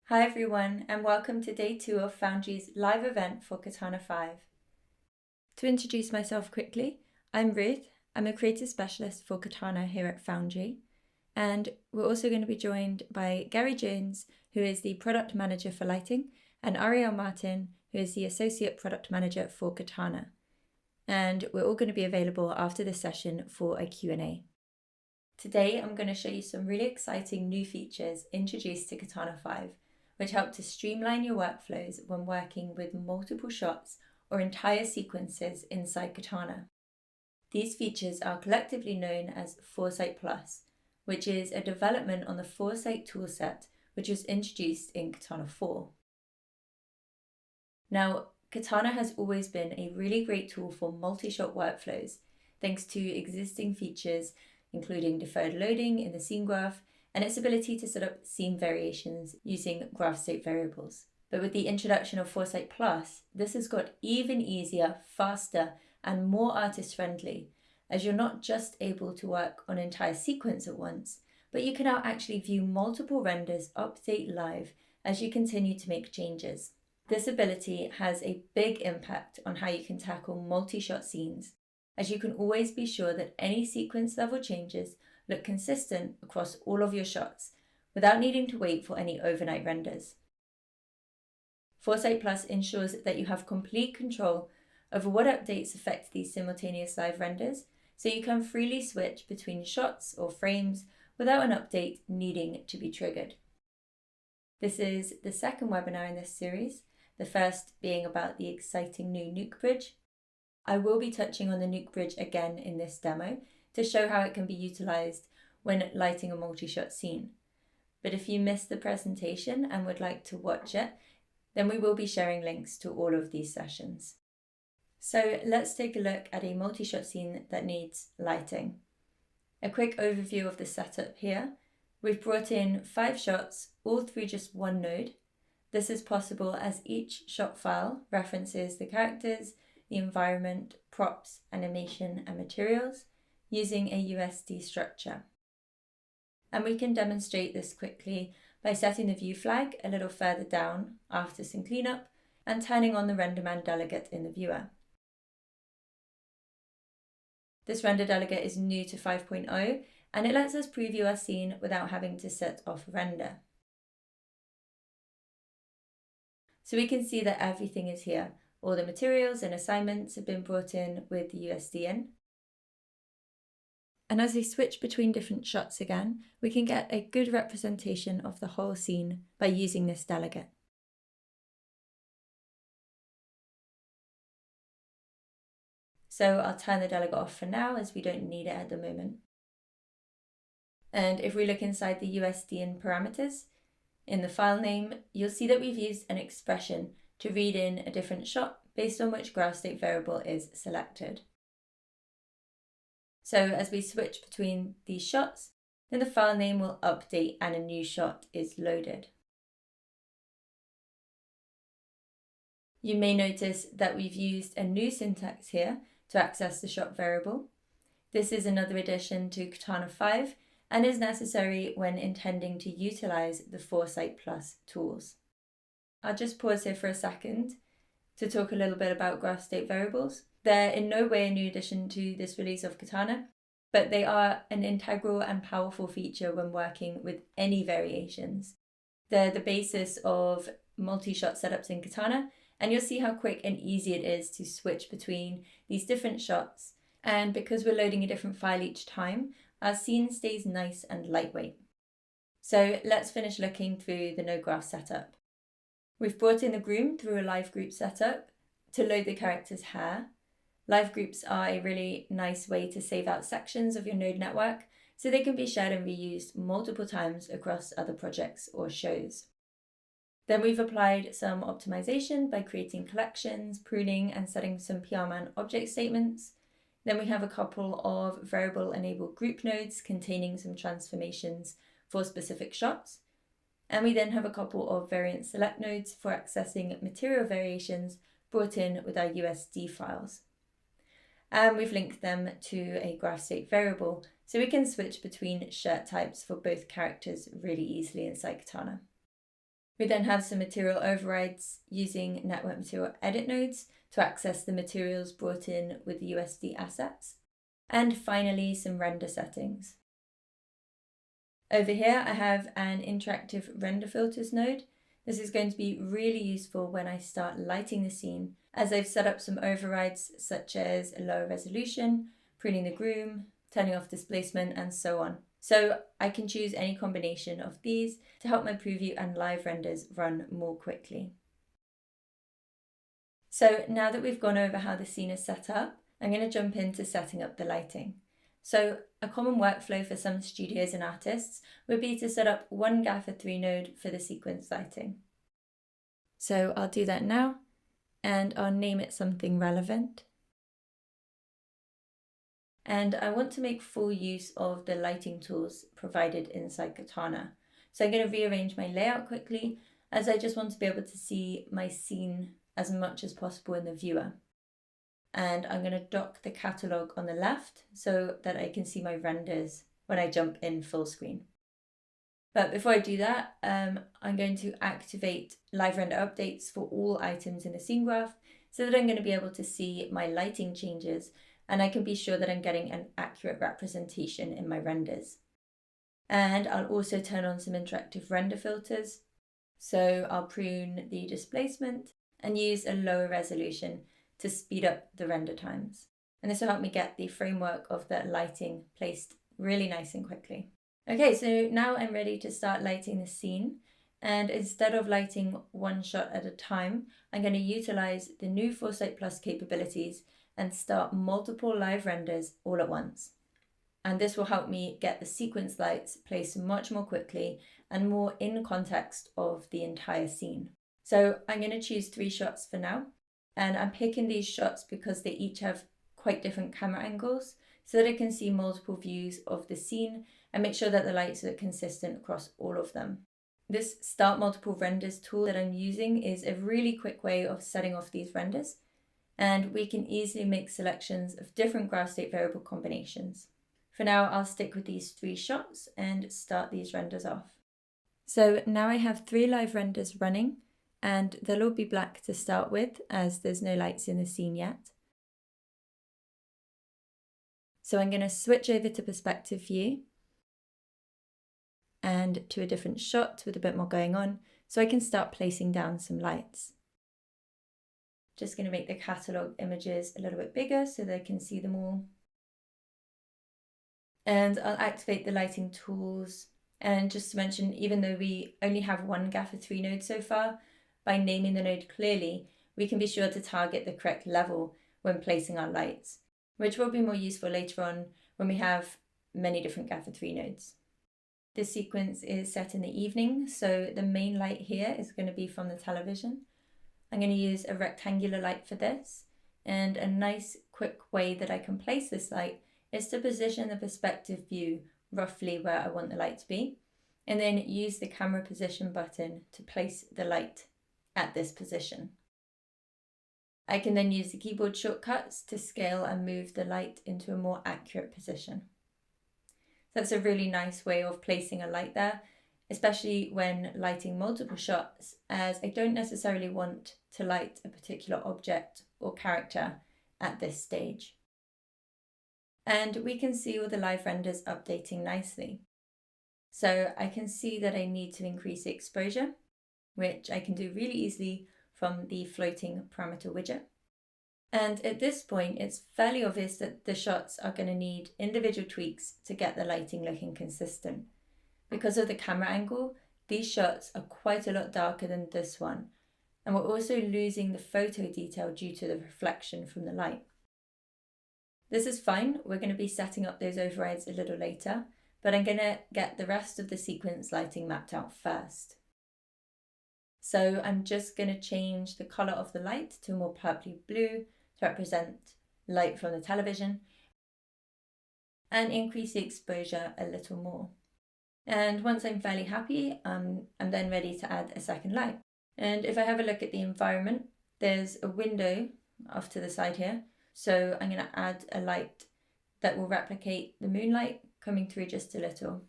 Hi everyone, and welcome to day 2 of Foundry's live event for Katana 5. To introduce myself quickly, I'm Ruth. I'm a creative specialist for Katana here at Foundry, and we're also going to be joined by Gary Jones, who is the product manager for lighting, and Ariel Martin, who is the associate product manager for Katana. And we're all going to be available after this session for a Q&A. Today, I'm going to show you some really exciting new features introduced to Katana 5, which help to streamline your workflows when working with multiple shots or entire sequences inside Katana. These features are collectively known as Foresight+, which is a development on the Foresight toolset, which was introduced in Katana 4. Now, Katana has always been a really great tool for multi-shot workflows, thanks to existing features including deferred loading in the scene graph, and its ability to set up scene variations using graph state variables. But with the introduction of Foresight+, this has got even easier, faster, and more artist-friendly, as you're not just able to work on an entire sequence at once, but you can now actually view multiple renders update live as you continue to make changes. This ability has a big impact on how you can tackle multi-shot scenes, as you can always be sure that any sequence level changes look consistent across all of your shots without needing to wait for any overnight renders. Foresight+ ensures that you have complete control over what updates affect these simultaneous live renders, so you can freely switch between shots or frames without an update needing to be triggered. This is the second webinar in this series, the first being about the exciting new Nuke Bridge. I will be touching on the Nuke Bridge again in this demo to show how it can be utilized when lighting a multi-shot scene. But if you missed the presentation and would like to watch it, then we will be sharing links to all of these sessions. So let's take a look at a multi-shot scene that needs lighting. A quick overview of the setup here. We've brought in 5 shots, all through just one node. This is possible as each shot file references the characters, the environment, props, animation, and materials using a USD structure. And we can demonstrate this quickly by setting the view flag a little further down after some cleanup and turning on the RenderMan delegate in the viewer. This render delegate is new to 5.0 and it lets us preview our scene without having to set off render. So we can see that everything is here. All the materials and assignments have been brought in with the USD in. And as we switch between different shots again, we can get a good representation of the whole scene by using this delegate. So I'll turn the delegate off for now as we don't need it at the moment. And if we look inside the USD in parameters, in the file name, you'll see that we've used an expression to read in a different shot based on which graph state variable is selected. So as we switch between these shots, then the file name will update and a new shot is loaded. You may notice that we've used a new syntax here to access the shot variable. This is another addition to Katana 5 and is necessary when intending to utilize the Foresight+ tools. I'll just pause here for a second to talk a little bit about graph state variables. They're in no way a new addition to this release of Katana, but they are an integral and powerful feature when working with any variations. They're the basis of multi-shot setups in Katana, and you'll see how quick and easy it is to switch between these different shots. And because we're loading a different file each time, our scene stays nice and lightweight. So let's finish looking through the node graph setup. We've brought in the groom through a live group setup to load the character's hair. Live groups are a really nice way to save out sections of your node network so they can be shared and reused multiple times across other projects or shows. Then we've applied some optimization by creating collections, pruning, and setting some PRMan object statements. Then we have a couple of variable-enabled group nodes containing some transformations for specific shots. And we then have a couple of variant select nodes for accessing material variations brought in with our USD files. And we've linked them to a graph state variable so we can switch between shirt types for both characters really easily inside Katana. We then have some material overrides using network material edit nodes to access the materials brought in with the USD assets. And finally, some render settings. Over here, I have an interactive render filters node. This is going to be really useful when I start lighting the scene, as I've set up some overrides such as a lower resolution, pruning the groom, turning off displacement, and so on. So I can choose any combination of these to help my preview and live renders run more quickly. So now that we've gone over how the scene is set up, I'm going to jump into setting up the lighting. So a common workflow for some studios and artists would be to set up one Gaffer 3 node for the sequence lighting. So I'll do that now, and I'll name it something relevant. And I want to make full use of the lighting tools provided inside Katana. So I'm going to rearrange my layout quickly, as I just want to be able to see my scene as much as possible in the viewer. And I'm going to dock the catalogue on the left so that I can see my renders when I jump in full screen. But before I do that, I'm going to activate live render updates for all items in the scene graph so that I'm going to be able to see my lighting changes, and I can be sure that I'm getting an accurate representation in my renders. And I'll also turn on some interactive render filters. So I'll prune the displacement and use a lower resolution to speed up the render times. And this will help me get the framework of the lighting placed really nice and quickly. Okay, so now I'm ready to start lighting the scene. And instead of lighting one shot at a time, I'm going to utilize the new Foresight+ capabilities and start multiple live renders all at once. And this will help me get the sequence lights placed much more quickly and more in context of the entire scene. So I'm going to choose 3 shots for now. And I'm picking these shots because they each have quite different camera angles so that I can see multiple views of the scene and make sure that the lights are consistent across all of them. This Start Multiple Renders tool that I'm using is a really quick way of setting off these renders, and we can easily make selections of different graph state variable combinations. For now, I'll stick with these 3 shots and start these renders off. So now I have 3 live renders running, and they'll all be black to start with as there's no lights in the scene yet. So I'm going to switch over to perspective view and to a different shot with a bit more going on so I can start placing down some lights. Just going to make the catalogue images a little bit bigger so they can see them all. And I'll activate the lighting tools. And just to mention, even though we only have one Gaffer 3 node so far, by naming the node clearly, we can be sure to target the correct level when placing our lights, which will be more useful later on when we have many different Gaffer 3 nodes. This sequence is set in the evening, so the main light here is going to be from the television. I'm going to use a rectangular light for this, and a nice quick way that I can place this light is to position the perspective view roughly where I want the light to be, and then use the camera position button to place the light at this position. I can then use the keyboard shortcuts to scale and move the light into a more accurate position. That's a really nice way of placing a light there, especially when lighting multiple shots, as I don't necessarily want to light a particular object or character at this stage. And we can see all the live renders updating nicely. So I can see that I need to increase the exposure, which I can do really easily from the floating parameter widget. And at this point, it's fairly obvious that the shots are going to need individual tweaks to get the lighting looking consistent. Because of the camera angle, these shots are quite a lot darker than this one. And we're also losing the photo detail due to the reflection from the light. This is fine. We're going to be setting up those overrides a little later, but I'm going to get the rest of the sequence lighting mapped out first. So I'm just going to change the color of the light to a more purpley blue to represent light from the television and increase the exposure a little more. And once I'm fairly happy, I'm then ready to add a second light. And if I have a look at the environment, there's a window off to the side here. So I'm going to add a light that will replicate the moonlight coming through just a little.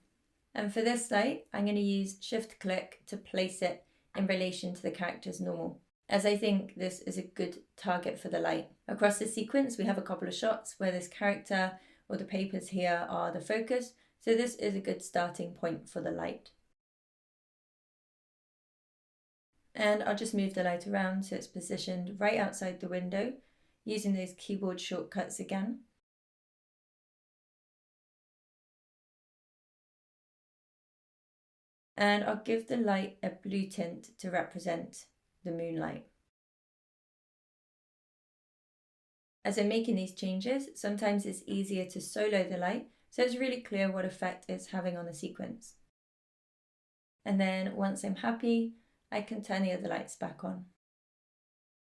And for this light, I'm going to use shift click to place it in relation to the character's normal, as I think this is a good target for the light. Across the sequence, we have a couple of shots where this character or the papers here are the focus, so this is a good starting point for the light. And I'll just move the light around so it's positioned right outside the window, using those keyboard shortcuts again. And I'll give the light a blue tint to represent the moonlight. As I'm making these changes, sometimes it's easier to solo the light, so it's really clear what effect it's having on the sequence. And then once I'm happy, I can turn the other lights back on.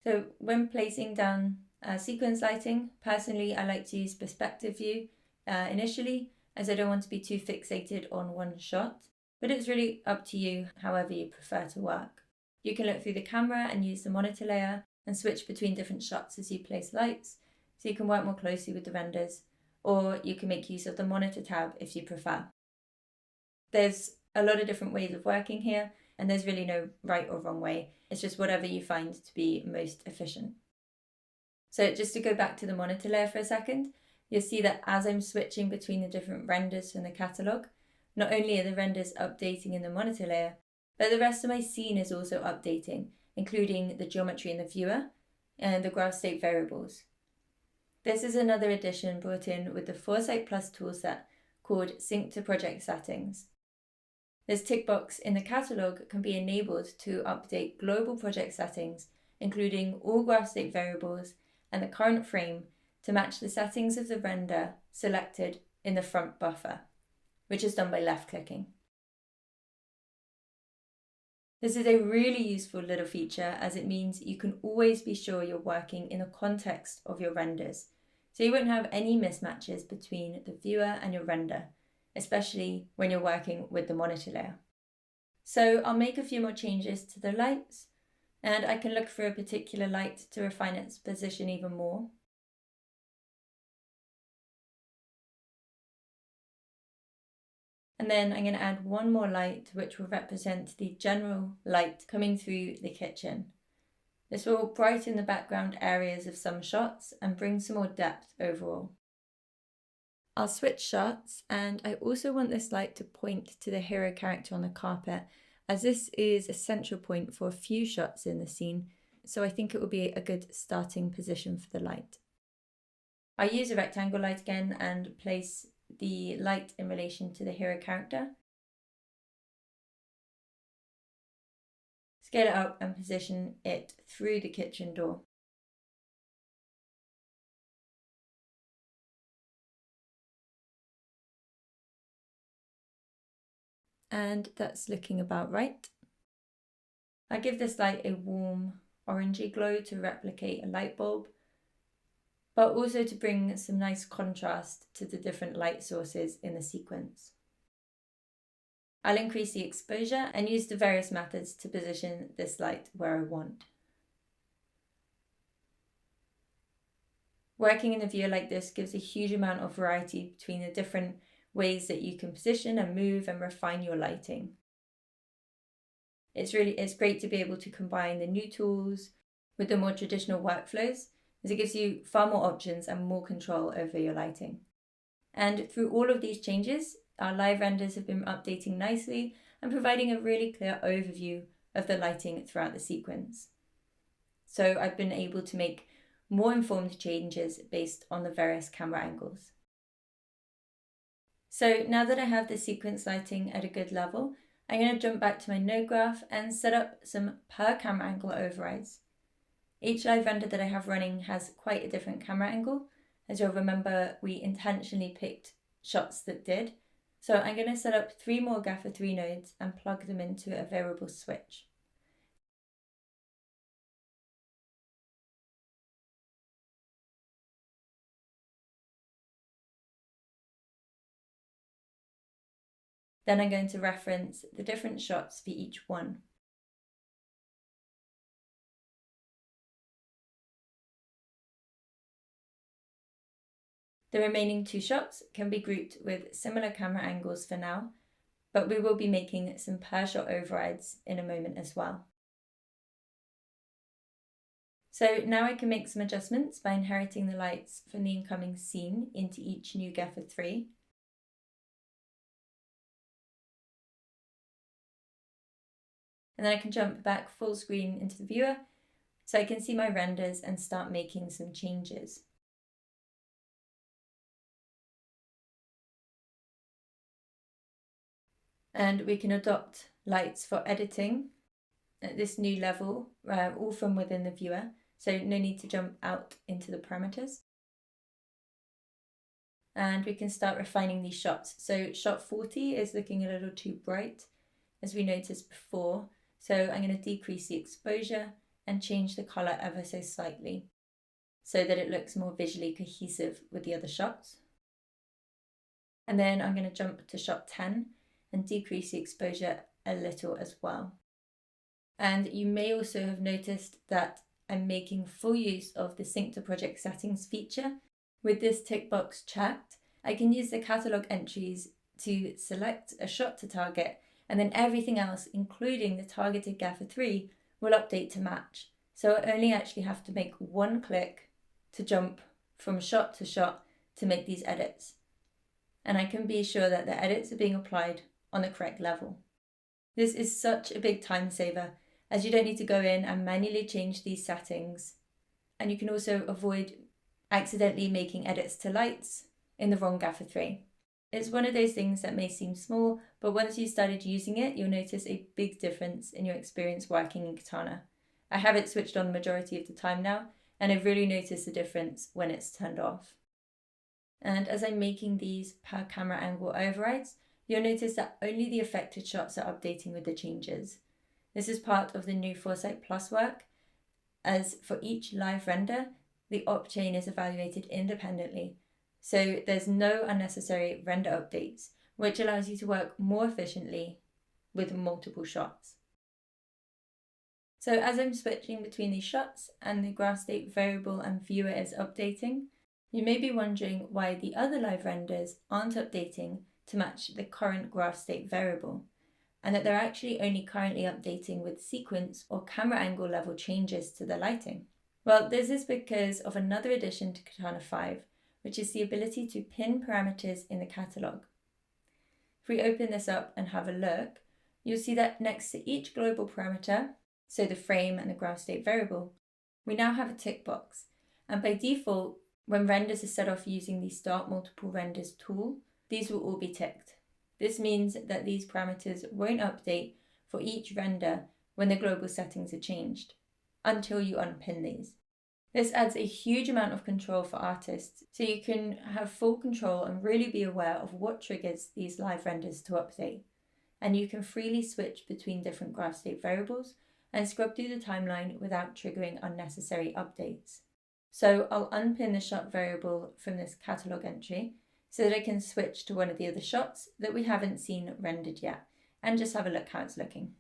So when placing down sequence lighting, personally I like to use perspective view initially, as I don't want to be too fixated on one shot, but it's really up to you however you prefer to work. You can look through the camera and use the monitor layer and switch between different shots as you place lights, so you can work more closely with the renders, or you can make use of the monitor tab if you prefer. There's a lot of different ways of working here, and there's really no right or wrong way. It's just whatever you find to be most efficient. So just to go back to the monitor layer for a second, you'll see that as I'm switching between the different renders from the catalogue, not only are the renders updating in the monitor layer, but the rest of my scene is also updating, including the geometry in the viewer and the graph state variables. This is another addition brought in with the Foresight+ toolset called Sync to Project Settings. This tick box in the catalogue can be enabled to update global project settings, including all graph state variables and the current frame, to match the settings of the render selected in the front buffer, which is done by left-clicking. This is a really useful little feature, as it means you can always be sure you're working in the context of your renders, so you won't have any mismatches between the viewer and your render, especially when you're working with the monitor layer. So I'll make a few more changes to the lights, and I can look for a particular light to refine its position even more. And then I'm going to add one more light, which will represent the general light coming through the kitchen. This will brighten the background areas of some shots and bring some more depth overall. I'll switch shots, and I also want this light to point to the hero character on the carpet, as this is a central point for a few shots in the scene, so I think it will be a good starting position for the light. I use a rectangle light again and place the light in relation to the hero character. Scale it up and position it through the kitchen door. And that's looking about right. I give this light a warm orangey glow to replicate a light bulb, but also to bring some nice contrast to the different light sources in the sequence. I'll increase the exposure and use the various methods to position this light where I want. Working in the viewer like this gives a huge amount of variety between the different ways that you can position and move and refine your lighting. It's great to be able to combine the new tools with the more traditional workflows, as it gives you far more options and more control over your lighting. And through all of these changes, our live renders have been updating nicely and providing a really clear overview of the lighting throughout the sequence. So I've been able to make more informed changes based on the various camera angles. So now that I have the sequence lighting at a good level, I'm going to jump back to my node graph and set up some per camera angle overrides. Each live render that I have running has quite a different camera angle. As you'll remember, we intentionally picked shots that did. So I'm going to set up 3 more Gaffer 3 nodes and plug them into a variable switch. Then I'm going to reference the different shots for each one. The remaining 2 shots can be grouped with similar camera angles for now, but we will be making some per shot overrides in a moment as well. So now I can make some adjustments by inheriting the lights from the incoming scene into each new gaffer 3. And then I can jump back full screen into the viewer so I can see my renders and start making some changes. And we can adopt lights for editing at this new level, all from within the viewer, so no need to jump out into the parameters. And we can start refining these shots. So shot 40 is looking a little too bright, as we noticed before, so I'm going to decrease the exposure and change the color ever so slightly so that it looks more visually cohesive with the other shots. And then I'm going to jump to shot 10 and decrease the exposure a little as well. And you may also have noticed that I'm making full use of the Sync to Project Settings feature. With this tick box checked, I can use the catalog entries to select a shot to target, and then everything else, including the targeted gaffer 3, will update to match. So I only actually have to make one click to jump from shot to shot to make these edits. And I can be sure that the edits are being applied on the correct level. This is such a big time saver, as you don't need to go in and manually change these settings. And you can also avoid accidentally making edits to lights in the wrong gaffer 3. It's one of those things that may seem small, but once you started using it, you'll notice a big difference in your experience working in Katana. I have it switched on the majority of the time now, and I've really noticed the difference when it's turned off. And as I'm making these per camera angle overrides, you'll notice that only the affected shots are updating with the changes. This is part of the new Foresight+ work, as for each live render, the op chain is evaluated independently. So there's no unnecessary render updates, which allows you to work more efficiently with multiple shots. So as I'm switching between these shots and the GraphStateVariable and viewer is updating, you may be wondering why the other live renders aren't updating to match the current GraphStateVariable, and that they're actually only currently updating with sequence or camera angle level changes to the lighting. Well, this is because of another addition to Katana 5, which is the ability to pin parameters in the catalog. If we open this up and have a look, you'll see that next to each global parameter, so the frame and the GraphStateVariable, we now have a tick box. And by default, when renders are set off using the Start Multiple Renders tool, these will all be ticked. This means that these parameters won't update for each render when the global settings are changed, until you unpin these. This adds a huge amount of control for artists, so you can have full control and really be aware of what triggers these live renders to update. And you can freely switch between different GraphStateVariables and scrub through the timeline without triggering unnecessary updates. So I'll unpin the shot variable from this catalog entry so that I can switch to one of the other shots that we haven't seen rendered yet, and just have a look how it's looking.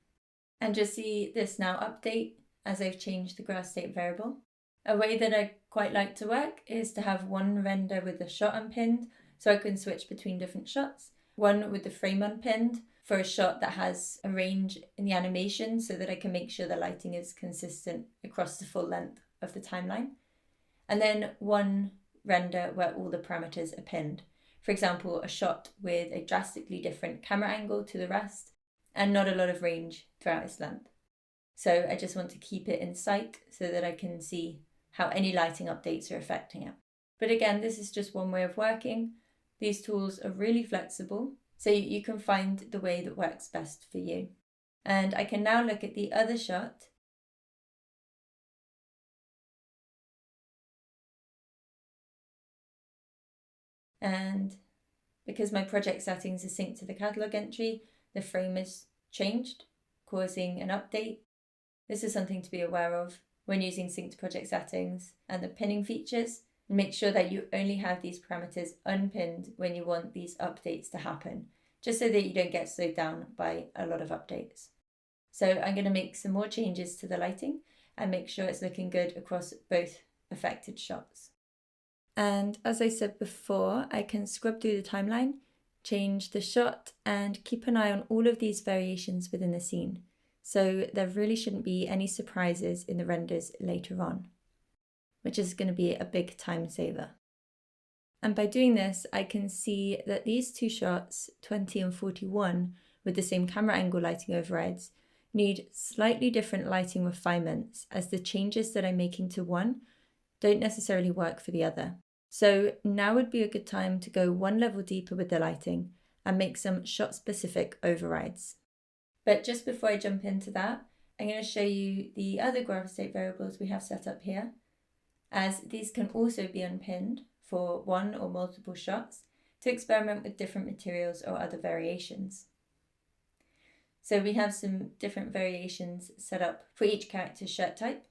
And just see this now update as I've changed the GraphStateVariable. A way that I quite like to work is to have one render with the shot unpinned, so I can switch between different shots, one with the frame unpinned for a shot that has a range in the animation so that I can make sure the lighting is consistent across the full length of the timeline, and then one render where all the parameters are pinned. For example, a shot with a drastically different camera angle to the rest and not a lot of range throughout its length. So I just want to keep it in sight so that I can see how any lighting updates are affecting it. But again, this is just one way of working. These tools are really flexible, so you can find the way that works best for you. And I can now look at the other shot. And because my project settings are synced to the catalog entry, the frame is changed, causing an update. This is something to be aware of when using synced project settings and the pinning features. Make sure that you only have these parameters unpinned when you want these updates to happen, just so that you don't get slowed down by a lot of updates. So I'm going to make some more changes to the lighting and make sure it's looking good across both affected shots. And as I said before, I can scrub through the timeline, change the shot, and keep an eye on all of these variations within the scene. So there really shouldn't be any surprises in the renders later on. which is going to be a big time saver. And by doing this, I can see that these two shots, 20 and 41, with the same camera angle lighting overrides, need slightly different lighting refinements, as the changes that I'm making to one don't necessarily work for the other. So now would be a good time to go one level deeper with the lighting and make some shot-specific overrides. But just before I jump into that, I'm going to show you the other GraphState variables we have set up here, as these can also be unpinned for one or multiple shots to experiment with different materials or other variations. So we have some different variations set up for each character's shirt type,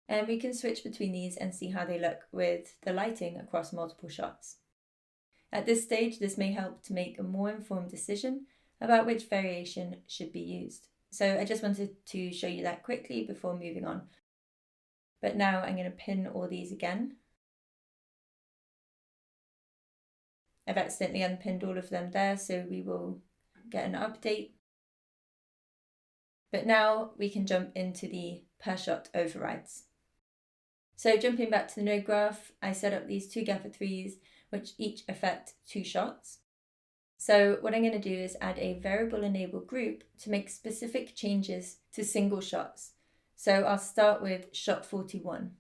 and we can switch between these and see how they look with the lighting across multiple shots. At this stage, this may help to make a more informed decision about which variation should be used. So I just wanted to show you that quickly before moving on. But now I'm going to pin all these again. I've accidentally unpinned all of them there, so we will get an update. But now we can jump into the per shot overrides. So jumping back to the node graph, I set up these two gaffer 3s, which each affect 2 shots. So what I'm going to do is add a variable enable group to make specific changes to single shots. So I'll start with shot 41.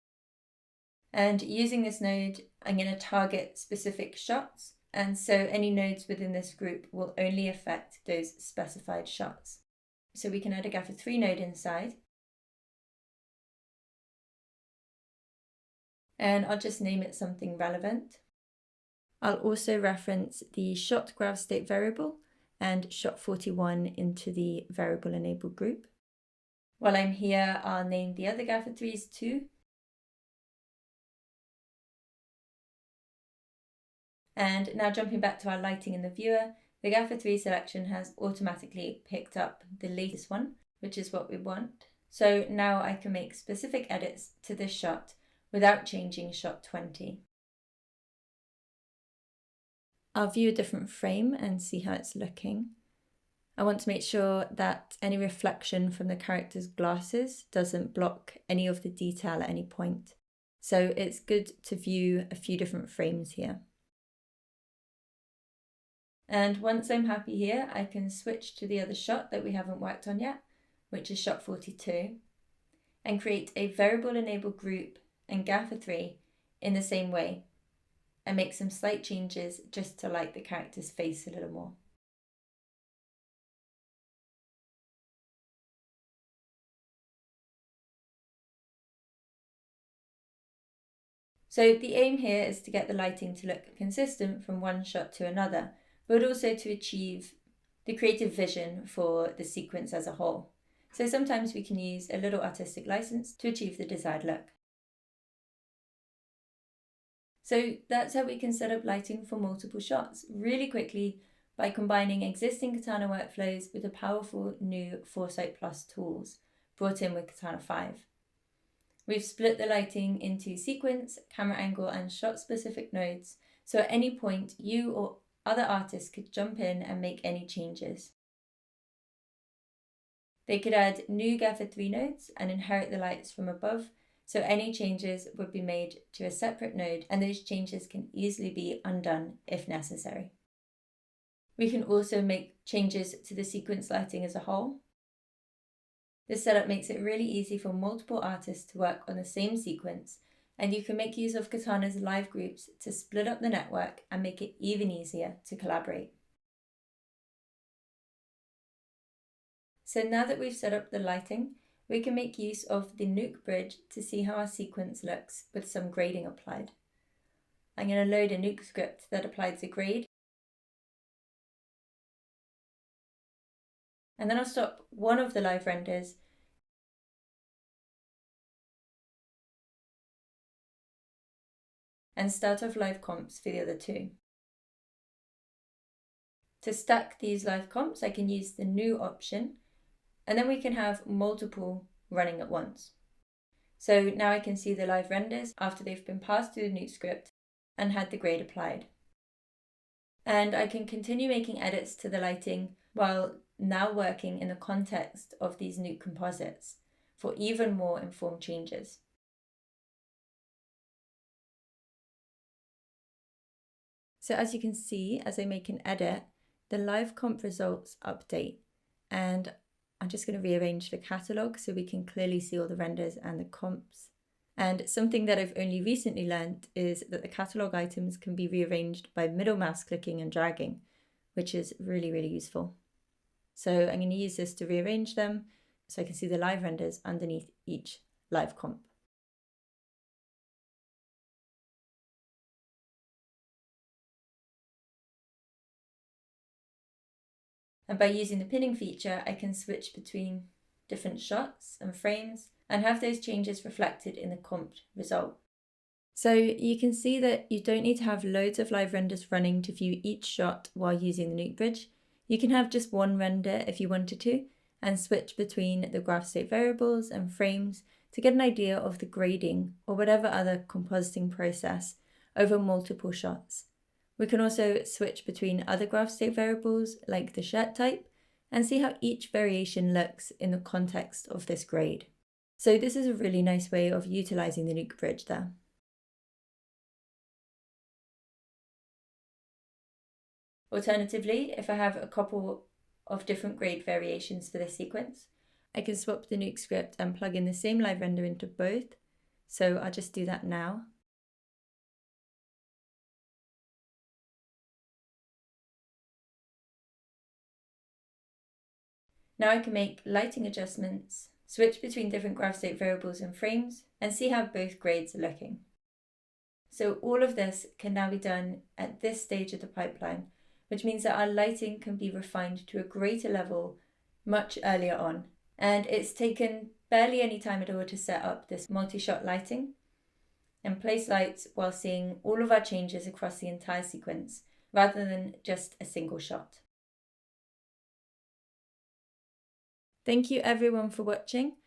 And using this node, I'm going to target specific shots. And so any nodes within this group will only affect those specified shots. So we can add a gaffer 3 node inside. And I'll just name it something relevant. I'll also reference the shot GraphState variable and shot 41 into the variable enable group. While I'm here, I'll name the other gaffer 3s too. And now jumping back to our lighting in the viewer, the gaffer 3 selection has automatically picked up the latest one, which is what we want. So now I can make specific edits to this shot without changing shot 20. I'll view a different frame and see how it's looking. I want to make sure that any reflection from the character's glasses doesn't block any of the detail at any point. So it's good to view a few different frames here. And once I'm happy here, I can switch to the other shot that we haven't worked on yet, which is shot 42, and create a variable enable group and gaffer 3 in the same way, and make some slight changes just to light the character's face a little more. So the aim here is to get the lighting to look consistent from one shot to another, but also to achieve the creative vision for the sequence as a whole. So sometimes we can use a little artistic license to achieve the desired look. So that's how we can set up lighting for multiple shots really quickly by combining existing Katana workflows with the powerful new Foresight+ tools brought in with Katana 5. We've split the lighting into sequence, camera angle, and shot-specific nodes, so at any point you or other artists could jump in and make any changes. They could add new gaffer 3 nodes and inherit the lights from above, so any changes would be made to a separate node, and those changes can easily be undone if necessary. We can also make changes to the sequence lighting as a whole. This setup makes it really easy for multiple artists to work on the same sequence, and you can make use of Katana's live groups to split up the network and make it even easier to collaborate. So now that we've set up the lighting, we can make use of the nuke bridge to see how our sequence looks with some grading applied. I'm going to load a nuke script that applies a grade, and then I'll stop one of the live renders and start off live comps for the other two. To stack these live comps, I can use the new option, and then we can have multiple running at once. So now I can see the live renders after they've been passed through the nuke script and had the grade applied. And I can continue making edits to the lighting while now working in the context of these nuke composites for even more informed changes. So as you can see, as I make an edit, the live comp results update. And I'm just going to rearrange the catalogue so we can clearly see all the renders and the comps. And something that I've only recently learned is that the catalogue items can be rearranged by middle mouse clicking and dragging, which is really, really useful. So I'm going to use this to rearrange them so I can see the live renders underneath each live comp. And by using the pinning feature, I can switch between different shots and frames and have those changes reflected in the comped result. So you can see that you don't need to have loads of live renders running to view each shot while using the nuke bridge. You can have just one render if you wanted to, and switch between the graph state variables and frames to get an idea of the grading or whatever other compositing process over multiple shots. We can also switch between other graph state variables like the shirt type and see how each variation looks in the context of this grade. So this is a really nice way of utilizing the nuke bridge there. Alternatively, if I have a couple of different grade variations for this sequence, I can swap the nuke script and plug in the same live render into both. So I'll just do that now. Now I can make lighting adjustments, switch between different graph state variables and frames, and see how both grades are looking. So all of this can now be done at this stage of the pipeline, which means that our lighting can be refined to a greater level much earlier on. And it's taken barely any time at all to set up this multi-shot lighting and place lights while seeing all of our changes across the entire sequence, rather than just a single shot. Thank you everyone for watching.